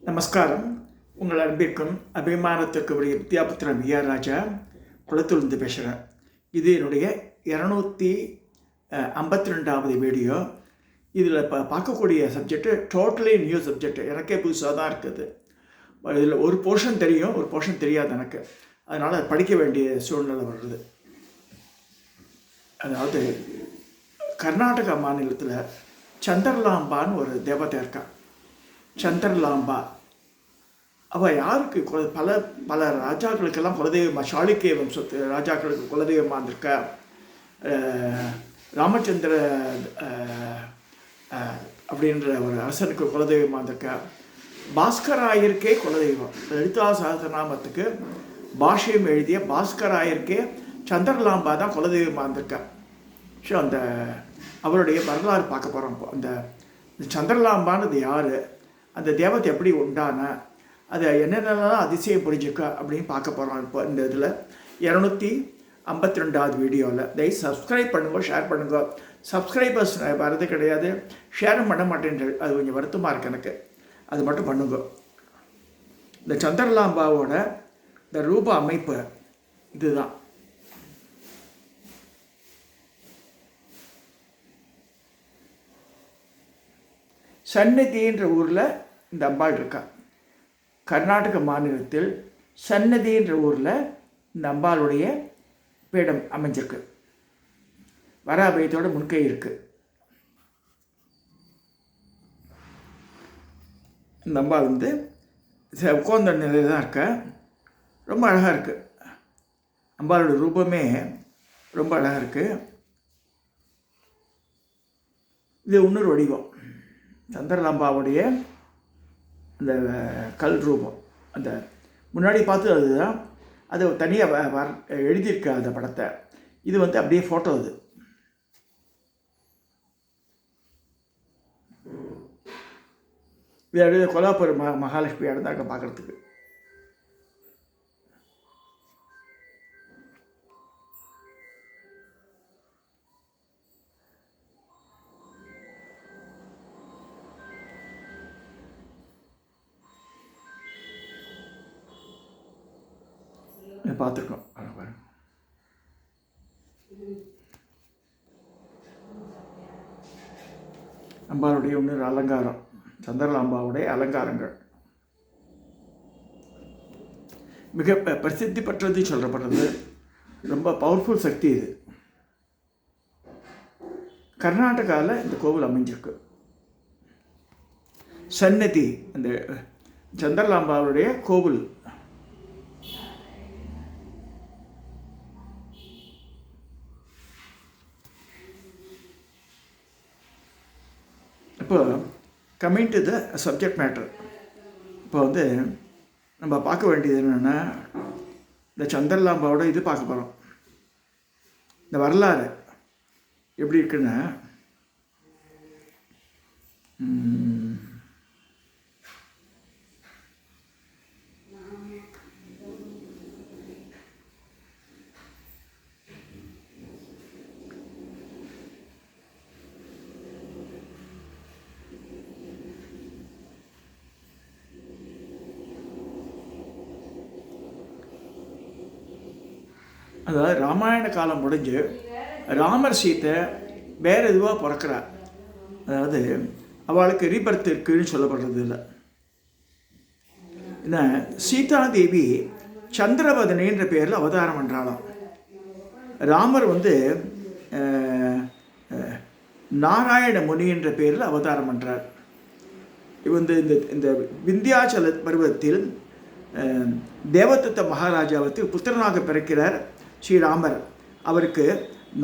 நமஸ்காரம். உங்கள் அன்பிற்கும் அபிமானத்திற்கு உரிய வித்யாபுத்திரன் விஆர் ராஜா குளத்திலிருந்து பேசுகிறேன். இது என்னுடைய 252வது வீடியோ. இதில் இப்போ பார்க்கக்கூடிய சப்ஜெக்டு டோட்டலி நியூ சப்ஜெக்ட். எனக்கே புதுசாக தான் இருக்குது. இதில் ஒரு போர்ஷன் தெரியும், ஒரு போர்ஷன் தெரியாது எனக்கு. அதனால் படிக்க வேண்டிய சூழ்நிலை வருது. அதாவது கர்நாடகா மாநிலத்தில் சந்திரலாம்பான்னு ஒரு தேவதை இருக்கா. சந்திரலாம்பா அவள் யாருக்கு பல பல ராஜாக்களுக்கெல்லாம் குலதெய்வமாக, சாளுக்கிய வம்சத்து ராஜாக்களுக்கு குலதெய்வமாக இருந்திருக்கா. ராமச்சந்திர அப்படின்ற ஒரு அரசனுக்கு குலதெய்வமாக இருந்திருக்கா. பாஸ்கராயருக்கே குலதெய்வம். லலிதா சகஸ்ரநாமத்துக்கு பாஷ்யம் எழுதிய பாஸ்கராயருக்கே சந்திரலாம்பா தான் குலதெய்வமாக இருந்திருக்கா. ஸோ அந்த அவருடைய வரலாறு பார்க்க போகிறோம். அந்த சந்திரலாம்பானது யார், அந்த தேவத்தை எப்படி உண்டான, அதை என்னென்னலாம் அதிசயம் புரிஞ்சுக்கா அப்படின்னு பார்க்க போகிறோம். இப்போ இந்த இதில் 252வது வீடியோவில் தயவு சப்ஸ்கிரைப் பண்ணுங்க, ஷேர் பண்ணுங்க. சப்ஸ்கிரைபர்ஸ் வரது கிடையாது, ஷேரும் பண்ண மாட்டேன்றது. அது கொஞ்சம் வருத்தமாக இருக்குது எனக்கு. அது மட்டும் பண்ணுங்க. இந்த சந்திரலாம்பாவோட இந்த ரூப அமைப்பு இதுதான். சன்னதின்ற ஊரில் இந்த அம்பாள் இருக்கா. கர்நாடக மாநிலத்தில் சன்னதின்ற ஊரில் இந்த அம்பாளுடைய பீடம் அமைஞ்சிருக்கு. வராபயத்தோட முன்கை இருக்குது. இந்த அம்பாள் உட்கார்ந்த நிலையில் தான் இருக்க. ரொம்ப அழகாக இருக்குது. அம்பாளோட ரூபமே ரொம்ப அழகாக இருக்குது. இது இன்னொரு வடிவம். சந்திரலாம்பாவுடைய அந்த கல் ரூபம். அந்த முன்னாடி பார்த்து அதுதான், அது தனியாக எழுதியிருக்க அந்த படத்தை. இது அப்படியே ஃபோட்டோ. அது இது அப்படியே கொலாப்பூர் மகாலட்சுமி இடந்தாக்க பார்க்குறதுக்கு. பார்த்துருக்கோம். அம்பாளுடைய இன்னொரு அலங்காரம், சந்திரலாம்பாவுடைய அலங்காரங்கள் மிக பிரசித்தி பெற்றது சொல்லப்படுறது. ரொம்ப பவர்ஃபுல் சக்தி இது. கர்நாடகாவில் இந்த கோவில் அமைஞ்சிருக்கு. சன்னதி அந்த சந்திரலாம்பாவுடைய கோவில். இப்போ coming to the subject matter. இப்போ நம்ம பார்க்க வேண்டியது என்னென்னா, இந்த சந்திரலாம்பாவோட இது பார்க்க போகிறோம். இந்த வரலாறு எப்படி இருக்குன்னா, அதாவது ராமாயண காலம் முடிஞ்சு ராமர் சீத்தை வேறு இதுவாக பிறக்கிறார். அதாவது அவளுக்கு ரீபர்த் இருக்குன்னு சொல்லப்படுறது இல்லை. ஏன்னா சீதாதேவி சந்திரவதனைன்ற பேரில் அவதாரம் பண்ணுறாளாம். ராமர் நாராயண முனின்ற பேரில் அவதாரம் பண்ணுறார். இந்த விந்தியாச்சல பருவத்தில் தேவதத்த மகாராஜாவுக்கு புத்திரனாக பிறக்கிறார் ஸ்ரீராமர். அவருக்கு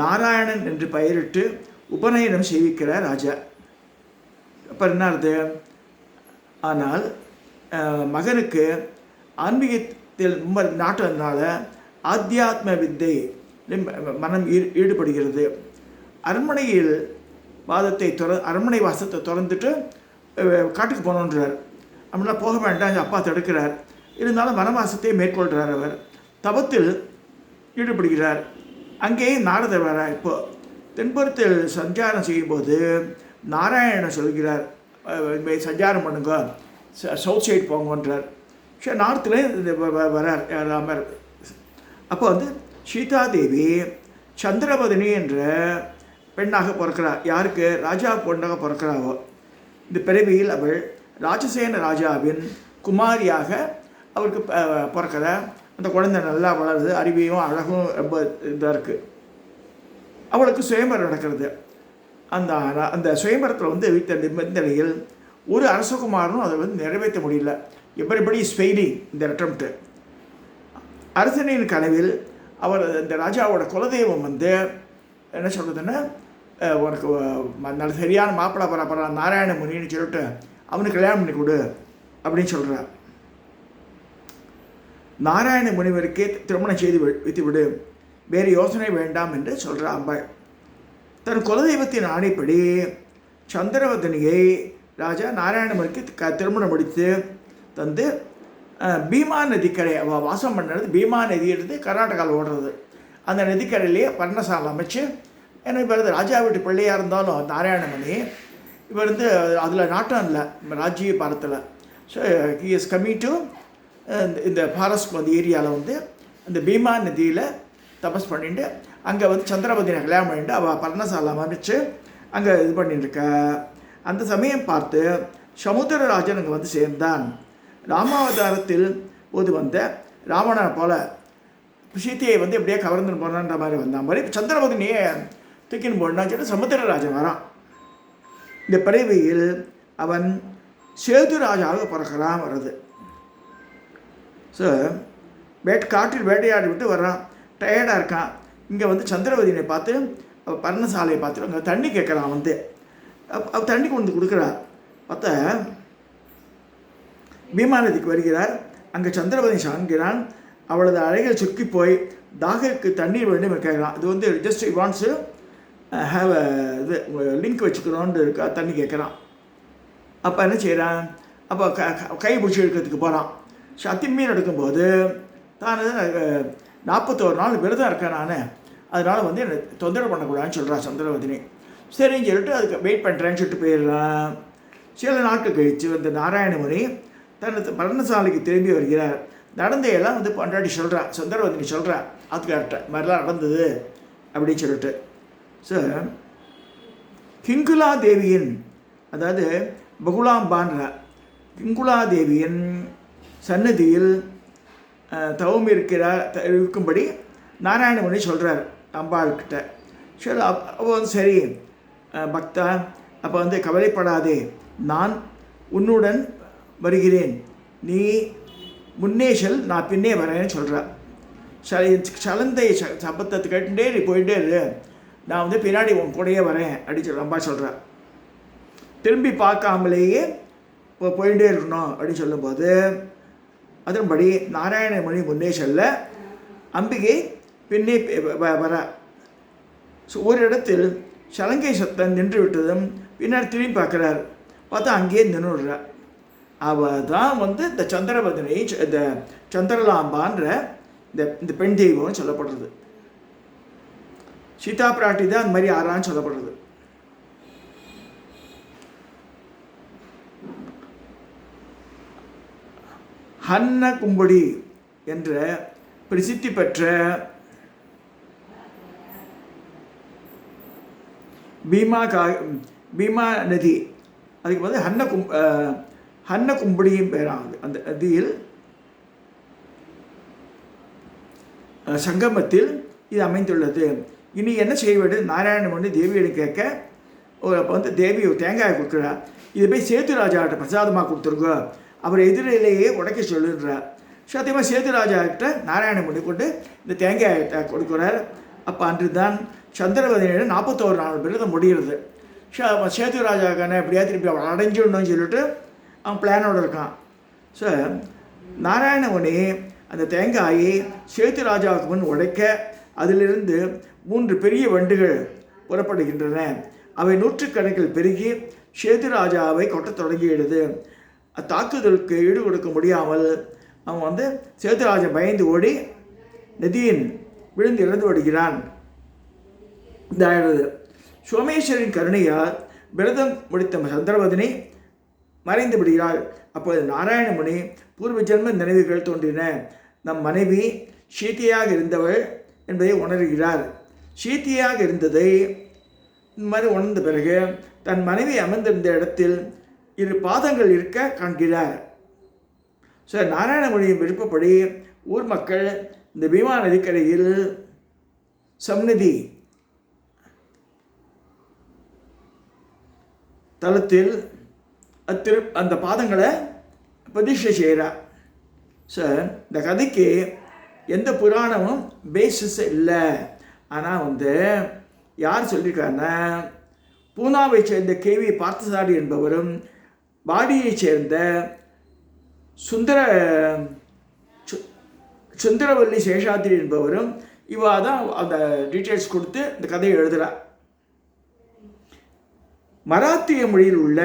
நாராயணன் என்று பெயரிட்டு உபநயனம் செய்விக்கிறார் ராஜா. அப்போ என்னது, ஆனால் மகனுக்கு ஆன்மீகத்தில் ரொம்ப நாட்டதுனால ஆத்தியாத்ம வித்தை மனம் ஈடுபடுகிறது. அரண்மனையில் அரண்மனை வாசத்தை திறந்துட்டு காட்டுக்கு போகணுன்றார். அப்படின்னா போக வேண்டாம், அப்பா தடுக்கிறார். இருந்தாலும் வனவாசத்தை மேற்கொள்கிறார். அவர் தவத்தில் ஈடுபடுகிறார். அங்கேயே நாரதர் வர. இப்போ தென்புறத்தில் சஞ்சாரம் செய்யும்போது நாராயணன் சொல்கிறார், சஞ்சாரம் பண்ணுங்க, சவுத் சைடு போங்கன்றார். சரி, நார்த்தில் வரார் ராமர். அப்போ வந்து சீதாதேவி சந்திரவதனி என்ற பெண்ணாக பிறக்கிறார். யாருக்கு? ராஜா பொண்ணாக பிறக்கிறாவோ. இந்த பிறவியில் அவள் ராஜசேன ராஜாவின் குமாரியாக அவருக்கு பிறக்கிற அந்த குழந்தை நல்லா வளருது, அறிவியும் அழகும் ரொம்ப இதாக இருக்குது. அவளுக்கு சுயம்பரம் நடக்கிறது. அந்த அந்த சுயம்பரத்தில் வந்து வைத்த நிபந்தனையில் ஒரு அரசகுமாரனும் அதை வந்து நிறைவேற்ற முடியல. எவ்ரிபடி இஸ் ஃபெயிலிங் இந்த அட்டெம்ப்ட். அரசனின் கனவில் அவர் இந்த ராஜாவோட குலதெய்வம் வந்து என்ன சொல்கிறதுன்னா, உனக்கு நல்ல சரியான மாப்பிள்ளை பரப்புறான் நாராயண முனின்னு சொல்லிட்டு அவனுக்கு கல்யாணம் பண்ணி கொடு அப்படின்னு சொல்கிறார். நாராயண முனிவருக்கே திருமணம் செய்து வைத்துவிடு, வேறு யோசனை வேண்டாம் என்று சொல்கிறார் அம்பாள். தன் குலதெய்வத்தின் ஆணைப்படி சந்திரவதனியை ராஜா நாராயணமுனிக்கு திருமணம் முடித்து தந்து பீமா நதிக்கரை அவள் வாசம் பண்ணுறது. பீமா நதியிலிருந்து கர்நாடகாவில் ஓடுறது. அந்த நதிக்கரையிலேயே பர்ணசாலை அமைச்சு, ஏன்னா இப்போ ராஜா வீட்டு பிள்ளையாக இருந்தாலும் நாராயணமணி இவர் வந்து அதில் நாட்டம் இல்லை ராஜ்ய பாரத்தில். So he is coming to இந்த ஃபாரஸ்ட் அந்த ஏரியாவில் வந்து அந்த பீமா நதியில் தபஸ் பண்ணிட்டு அங்கே வந்து சந்திரவதினை கல்யாணம் பண்ணிட்டு அவள் பர்ணசாலை அமைச்சு அங்கே இது பண்ணிட்டுருக்க. அந்த சமயம் பார்த்து சமுத்திரராஜன் அங்கே வந்து சேர்ந்தான். ராமாவதாரத்தில் போது வந்த ராவணனை போல சீத்தையை வந்து எப்படியே கவர்ந்துன்னு போனான்ற மாதிரி வந்த மாதிரி சந்திரவதினியை தூக்கின்னு போனான்னு சொல்லிட்டு சமுத்திரராஜன் வரான். இந்த பிறவியில் அவன் சேதுராஜாக பிறக்கிறான் வருது. ஸோ காட்டில் வேட்டையாடி விட்டு வர்றான், டயர்டாக இருக்கான். இங்கே வந்து சந்திரவதினை பார்த்து பர்ணசாலையை பார்த்துட்டு அங்கே தண்ணி கேட்குறான். வந்து அவள் தண்ணி கொண்டு கொடுக்குறார். பார்த்தா பீமா நதிக்கு வருகிறார். அங்கே சந்திரவதி சாங்கிறான். அவளது அறைகள் சுற்றி போய் தாகருக்கு தண்ணீர் வேண்டும் கேட்குறான். இது வந்து ஜஸ்ட் வாண்ட்ஸு ஹேவ் இது லிங்க் வச்சுக்கிறோன்னு இருக்கா, தண்ணி கேட்குறான். அப்போ என்ன செய்கிறான்? அப்போ கை பிடிச்சி எடுக்கிறதுக்கு போகிறான். அத்திமீன் எடுக்கும்போது தான் 41 நாள் விரதம் இருக்கேன் நான், அதனால் வந்து என்னை தொந்தரவு பண்ணக்கூடாதுன்னு சொல்கிறான் சந்திரவதினி. சரின்னு சொல்லிட்டு அதுக்கு வெயிட் பண்ணுறேன்னு சொல்லிட்டு போயிடுறான். சில நாட்கள் கழித்து வந்து நாராயணமுனி தனது பர்ணசாலைக்கு திரும்பி வருகிறார். நடந்தையெல்லாம் வந்து பண்டாடி சொல்கிறான், சந்திரவதினி சொல்கிறான் ஆத்துக்கார்ட்ட மாதிரிலாம் நடந்தது அப்படின்னு சொல்லிட்டு. ஸோ கிங்குலா தேவியின், அதாவது பகுலாம்பான்ற கிங்குலா தேவியின் சன்னதியில் தவம் இருக்கும்படி நாராயணமுனி சொல்கிறார் அம்பாள்கிட்ட. சரி, அப்போ வந்து சரி பக்தா, அப்போ வந்து கவலைப்படாதே, நான் உன்னுடன் வருகிறேன், நீ முன்னே செல், நான் பின்னே வரேன்னு சொல்கிறார். சலந்தை சபத்தத்தை கேட்டுட்டே நீ போயிட்டே இரு, நான் வந்து பின்னாடி உன் கூடையே வரேன் அப்படின்னு சொல்லி அம்பா சொல்கிறார். திரும்பி பார்க்காமலேயே போயிட்டே இருக்கணும் அப்படின்னு சொல்லும்போது அதன்படி நாராயணமுனி முன்னே செல்ல அம்பிகை பின்னே வர. ஸோ ஒரு இடத்தில் சலங்கை சத்தம் நின்று விட்டதும் பின்னாடி திரும்பி பார்க்குறார். பார்த்தா அங்கேயே நின்றுடுறார். அவள் தான் வந்து இந்த சந்திரவதனை, இந்த சந்திரலாம்பான்ற இந்த பெண் தெய்வம்னு சொல்லப்படுறது. சீதா பிராட்டி தான் அந்த மாதிரி ஆறான்னு சொல்லப்படுறது. ஹன்ன கும்படி என்ற பிரசித்தி பெற்ற பீமா நதி, அதுக்கு வந்து ஹன்ன கும்படியும் பேராகுது. அந்த நதியில் சங்கமத்தில் இது அமைந்துள்ளது. இனி என்ன செய்ய வேண்டும்? நாராயணமுனி தேவியிடம் கேட்க அப்போ வந்து தேவி ஒரு தேங்காயை கொடுக்குறார். இதை போய் சேதுராஜாட்ட பிரசாதமாக கொடுத்துருங்க, அவர் எதிரிலேயே உடைக்க சொல்லுன்றார். சத்தியமாக சேதுராஜாக்கிட்ட நாராயணமுனி கொண்டு இந்த தேங்காயை கொடுக்குறார். அப்போ அன்று தான் சந்திரவதியோட 41 நாள் விரதம் முடிகிறது. சேதுராஜாக்கான எப்படியா திருப்பி அவள் அடைஞ்சிடணும்னு சொல்லிட்டு அவன் பிளானோடு இருக்கான். ஸோ நாராயணமுனி அந்த தேங்காயை சேதுராஜாவுக்கு முன் உடைக்க அதிலிருந்து 3 பெரிய வண்டுகள் புறப்படுகின்றன. அவை 100கணக்கில் பெருகி சேதுராஜாவை கொட்டத் தொடங்கிவிடுது. தாக்குதலுக்கு ஈடு கொடுக்க முடியாமல் அவன் வந்து சேதுராஜா பயந்து ஓடி நதியின் விழுந்து இறந்து விடுகிறான். இதாகிறது. சோமேஸ்வரின் கருணையால் விரதம் முடித்த சந்திரவதினை மறைந்து விடுகிறாள். அப்போது நாராயணமுனி பூர்வ ஜென்ம நினைவுகள் தோன்றின. நம் மனைவி சீத்தையாக இருந்தவள் என்பதை உணர்கிறார். சீத்தையாக இருந்ததை இந்த மாதிரி உணர்ந்த பிறகு தன் மனைவி அமர்ந்திருந்த இடத்தில் 2 பாதங்கள் இருக்க காண்கிறார். ஸோ நாராயணமுனியின் விருப்பப்படி ஊர் மக்கள் இந்த பீமா நதிக்கரையில் சம்நிதி தளத்தில் அந்த பாதங்களை பிரதிஷ்டை செய்கிறார். ஸோ இந்த கதைக்கு எந்த புராணமும் பேசிஸ் இல்லை. ஆனால் யார் சொல்லியிருக்காருன்னா, பூனாவை சேர்ந்த கேவி பார்த்தசாரி என்பவரும் பாடியை சேர்ந்த சுந்தரவல்லி சேஷாத்ரி என்பவரும் இவா தான் அந்த டீட்டெயில்ஸ் கொடுத்து இந்த கதையை எழுதுகிறார். மராத்திய மொழியில் உள்ள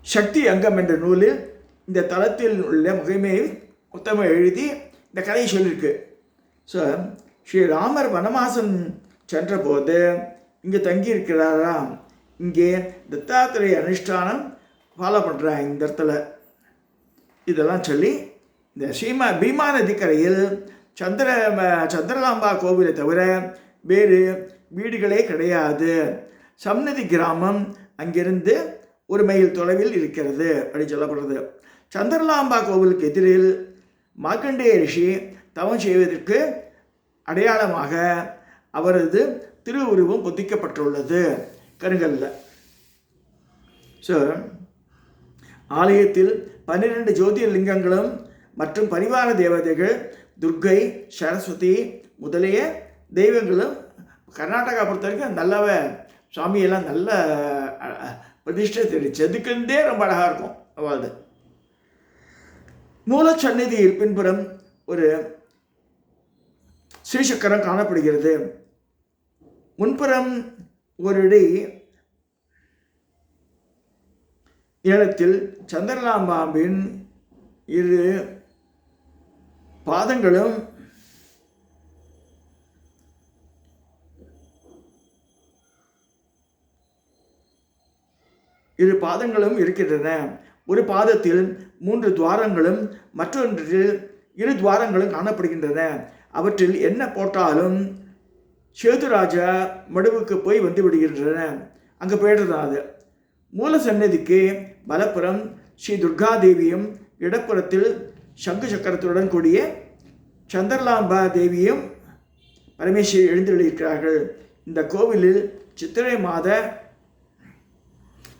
சக்தி அங்கம் என்ற நூலில் இந்த தளத்தில் உள்ள முகைமையை மொத்தமாக எழுதி இந்த கதையை சொல்லியிருக்கு. ஸோ ஸ்ரீராமர் வனவாசம் சென்றபோது இங்கே தங்கியிருக்கிறாராம். இங்கே தத்தாத்திரேய அனுஷ்டானம் ஃபாலோ பண்ணுறாங்க இந்த இடத்துல. இதெல்லாம் சொல்லி இந்த பீமா நதிக்கரையில் சந்திரலாம்பா கோவிலை தவிர வேறு வீடுகளே கிடையாது. சம்நதி கிராமம் அங்கிருந்து 1 மைல் தொலைவில் இருக்கிறது அப்படின்னு சொல்லப்படுறது. சந்திரலாம்பா கோவிலுக்கு எதிரில் மார்க்கண்டேய ரிஷி தவம் செய்வதற்கு அடையாளமாக அவரது திருவுருவம் பொதிக்கப்பட்டுள்ளது கருங்கல்ல. ஸோ ஆலயத்தில் 12 ஜோதிர்லிங்கங்களும் மற்றும் பரிவார தேவதைகள் துர்க்கை, சரஸ்வதி முதலிய தெய்வங்களும் கர்நாடகா பொறுத்த வரைக்கும் நல்ல சுவாமியெல்லாம் நல்ல பிரதிஷ்டை தெரிச்சு அதுக்குந்தே ரொம்ப அழகாக இருக்கும். அவ்வாறு மூல சந்நிதியில் பின்புறம் ஒரு ஸ்ரீசக்கரம் காணப்படுகிறது. முன்புறம் ஒரு அடி இடத்தில் சந்திரலாம்பாவின் 2 பாதங்களும் இருக்கின்றன. ஒரு பாதத்தில் 3 துவாரங்களும் மற்றொன்றில் 2 துவாரங்களும் காணப்படுகின்றன. அவற்றில் என்ன போட்டாலும் சேதுராஜா மடுவுக்கு போய் வந்து விடுகின்றன. அங்கே போயிடுறதான் அது. மூல சன்னதிக்கு வலப்புறம் ஸ்ரீ துர்கா தேவியும் இடப்புறத்தில் சங்கு சக்கரத்துடன் கூடிய சந்திரலாம்பா தேவியும் பரமேஸ்வரி எழுந்துள்ளிருக்கிறார்கள். இந்த கோவிலில் சித்திரை மாத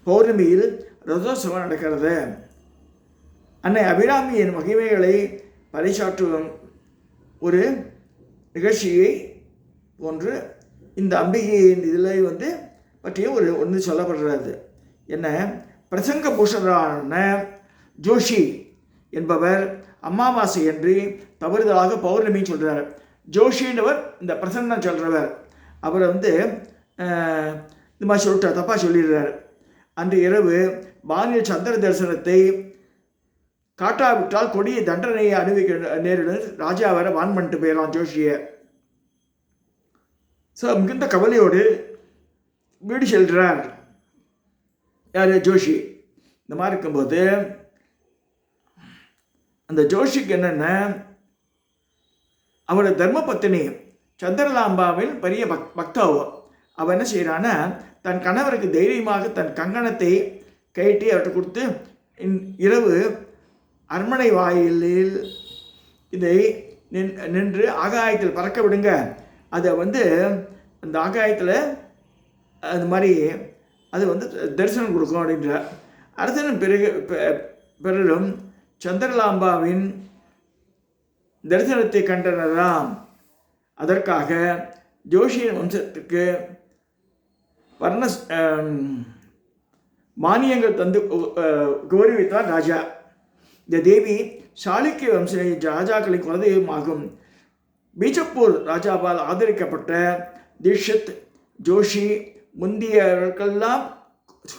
பௌர்ணமியில் ரதோத்சவம் நடக்கிறது. அன்னை அபிராமியின் மகிமைகளை பறைசாற்றும் ஒரு நிகழ்ச்சியை போன்று இந்த அம்பிகையின் இதில் பற்றிய ஒன்று சொல்லப்படுறது. என்ன, பிரசங்க பூஷரான ஜோஷி என்பவர் அமாவாசை என்று தவறுதலாக பௌர்ணமி சொல்கிறார். ஜோஷின்றவர் இந்த பிரசன்னம் சொல்கிறவர். அவர் இந்த மாதிரி சொல்லிட்டார், தப்பாக சொல்லிடுறார். அன்று இரவு வானில் சந்திர தரிசனத்தை காட்டாவிட்டால் கொடிய தண்டனையை அனுபவிக்க நேரிடும். ராஜா வர வான் பண்ணிட்டு போயிடலாம் ஜோஷியை. ஸோ மிகுந்த கவலையோடு வீடு செல்கிறார். யார்? ஜோஷி. இந்த மாதிரி இருக்கும்போது அந்த ஜோஷிக்கு என்னென்ன, அவரோட தர்மபத்தினி சந்திரலாம்பாவின் பெரிய பக்தாவோ. அவன் என்ன செய்கிறான்னா, தன் கணவருக்கு தைரியமாக தன் கங்கணத்தை கட்டி அவர்கிட்ட கொடுத்து, இரவு அரண்மனை வாயிலில் இதை நின்று ஆகாயத்தில் பறக்க விடுங்க, அதை அந்த ஆகாயத்தில் அது மாதிரி அது தரிசனம் கொடுக்கும் அப்படின்றார். அரசன் பிறரும் சந்திரலாம்பாவின் தரிசனத்தை கண்டனராம். அதற்காக ஜோஷியின் வம்சத்துக்கு மானியங்கள் தந்து கௌரவித்தார் ராஜா. இந்த தேவி சாளுக்கிய வம்ச ராஜாக்களின் குலதெய்வமாகும். பீஜப்பூர் ராஜாவால் ஆதரிக்கப்பட்ட தீக்ஷித், ஜோஷி முந்தியவர்களெல்லாம்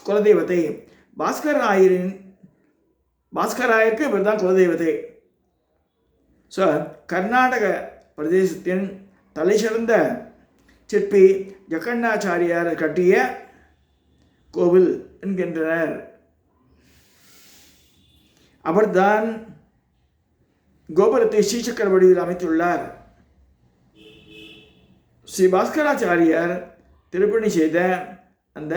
குலதெய்வத்தை. பாஸ்கராயருக்கு இவர் தான் குலதெய்வத்தை. ஸோ கர்நாடக பிரதேசத்தின் தலை சிறந்த சிற்பி ஜக்கண்ணாச்சாரியார் கட்டிய கோவில் என்கின்றனர். அவர்தான் கோபுரத்தை ஸ்ரீசக்கர வடிவில் அமைத்துள்ளார். ஸ்ரீ பாஸ்கராச்சாரியார் திருப்பணி செய்த அந்த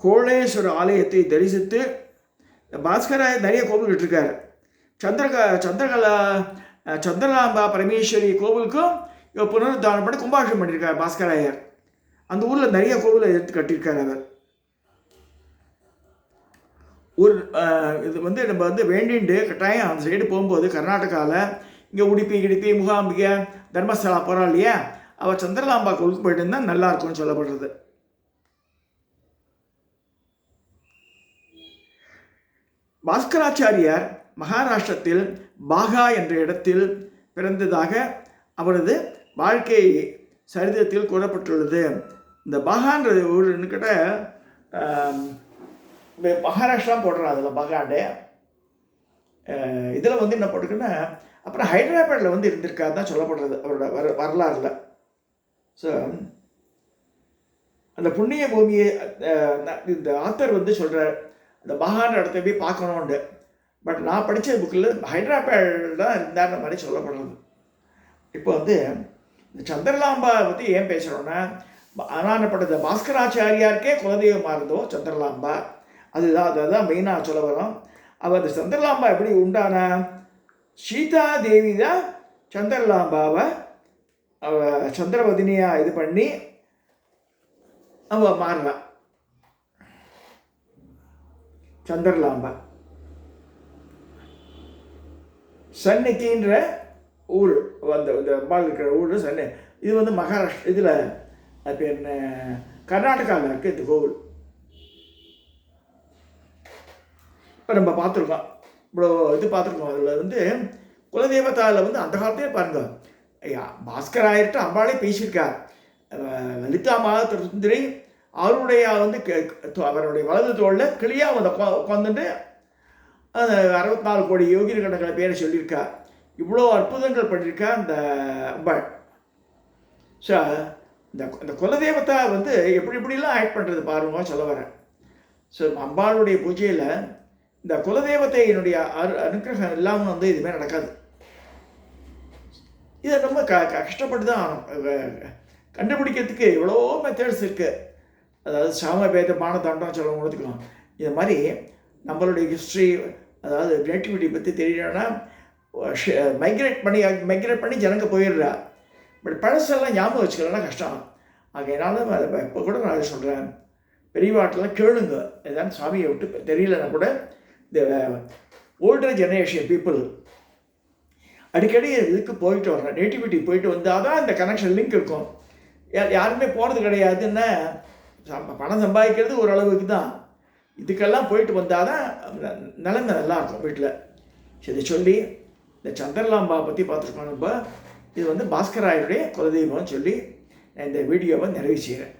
கோளேஸ்வர ஆலயத்தை தரிசித்து பாஸ்கராயர் நிறைய கோவில் விட்டுருக்காரு. சந்திரலாம்பா பரமேஸ்வரி கோவிலுக்கும் இப்போ புனருத்தாரணம் பண்ணி கும்பாபிஷேகம் பண்ணியிருக்கார் பாஸ்கராயர். அந்த ஊரில் நிறைய கோவிலை எடுத்து கட்டியிருக்கார் அவர். ஒரு இது நம்ம வேண்டிண்டு கட்டாயம் அந்த சைடு போகும்போது கர்நாடகாவில் இங்கே உடுப்பி முகாம்பிகை தர்மஸ்தலா போகிறா இல்லையா, அவள் சந்திரலாம்பா கோவிலுக்கு போயிட்டு இருந்தால் நல்லா இருக்கும்னு சொல்லப்படுறது. பாஸ்கராச்சாரியார் மகாராஷ்டிரத்தில் பாகா என்ற இடத்தில் பிறந்ததாக அவரது வாழ்க்கை சரித்திரத்தில் கூறப்பட்டுள்ளது. இந்த பாகான்றது ஊருன்னு கேட்டால் மகாராஷ்டிரா போடுறோம். அதில் பாகாண்டே இதில் என்ன போட்டிருக்குன்னா அப்புறம் ஹைதராபாடில் இருந்திருக்காது தான் சொல்லப்படுறது அவரோட வரலாறுல. ஸோ அந்த புண்ணிய பூமியை இந்த ஆத்தர் சொல்கிறார் அந்த பாகான்ற இடத்த போய் பார்க்கணுண்டு. பட் நான் படித்த புக்கில் ஹைதராபாடில் தான் இருந்தார்ன்ற மாதிரி சொல்லப்படுறது. இப்போ இந்த சந்திரலாம்பா பற்றி ஏன் பேசுகிறோன்னா, ஆனானப்பட்டது பாஸ்கராச்சாரியாருக்கே குலதெய்வமாக இருந்தோ சந்திரலாம்பா, அதுதான் மெயினாக சொல்ல வரோம். அவர் அந்த சந்திரலாம்பா எப்படி உண்டான சீதா தேவி தான் சந்திரலாம்பாவை சந்திரவதினியாக இது பண்ணி அவள் மாறினான். சந்திரலாம்பா சன்னிதின்ற ஊர், அந்த அம்பாள் இருக்கிற ஊர் சன்னி. இது மகாராஷ்டிரா இதில் அது பேர் என்ன, கர்நாடகாவில் இருக்குது இந்த கோவில். இப்போ நம்ம பார்த்துருக்கோம், இவ்வளோ இது பார்த்துருக்கோம். அதில் குலதெய்வத்தாவில் அந்த காலத்தையே பாருங்கள், ஐயா பாஸ்கராயிட்டு அம்பாளே பேசியிருக்கார். லலிதா மாதசுந்தரி அவருடைய அவருடைய வலது தோளில் கிளியாக உட்காந்துட்டு அந்த 64 கோடி யோகிர கணக்கில் பேரை சொல்லியிருக்கார். இவ்வளோ அற்புதங்கள் பண்ணியிருக்கா அந்த அம்பாள். ஸோ இந்த குலதெய்வத்தை எப்படிலாம் ஆக்ட் பண்ணுறது பாருங்க சொல்ல வரேன். ஸோ அம்பாளுடைய பூஜையில் இந்த குலதெய்வத்தையினுடைய அனுக்கிரகம் இல்லாமல் இதுமாதிரி நடக்காது. இதை ரொம்ப கஷ்டப்பட்டு தான் கண்டுபிடிக்கிறதுக்கு எவ்வளோ மெத்தட்ஸ் இருக்குது. அதாவது சாமபேத மானதண்டம் சொல்ல முடிச்சுக்கலாம். இது மாதிரி நம்மளுடைய ஹிஸ்ட்ரி, அதாவது நேட்டிவிட்டி பற்றி தெரியணும்னா மைக்ரேட் பண்ணி ஜனங்க போயிடுறா. பட் பழசெல்லாம் ஞாபகம் வச்சுக்கலன்னா கஷ்டம். ஆகையினால இப்போ கூட நான் சொல்கிறேன், பெரியவாட்டெல்லாம் கேளுங்க. ஏதாவது சாமியை விட்டு தெரியலன்னா கூட இந்த ஓல்டர் ஜெனரேஷன் பீப்புள் அடிக்கடி இதுக்கு போயிட்டு வர்றேன், நேட்டிவிட்டி போயிட்டு வந்தால் தான் இந்த கனெக்ஷன் லிங்க் இருக்கும். யாருமே போகிறது கிடையாதுன்னா பணம் சம்பாதிக்கிறது ஓரளவுக்கு தான். இதுக்கெல்லாம் போயிட்டு வந்தால் தான் நிலைமை நல்லாயிருக்கும் வீட்டில். சரி சொல்லி இந்த சந்திரலாம்பா பற்றி பார்த்துருக்கோம். நம்ம இது பாஸ்கராயருடைய குலதெய்வம்னு சொல்லி நான் இந்த வீடியோவை நிறைவு செய்கிறேன்.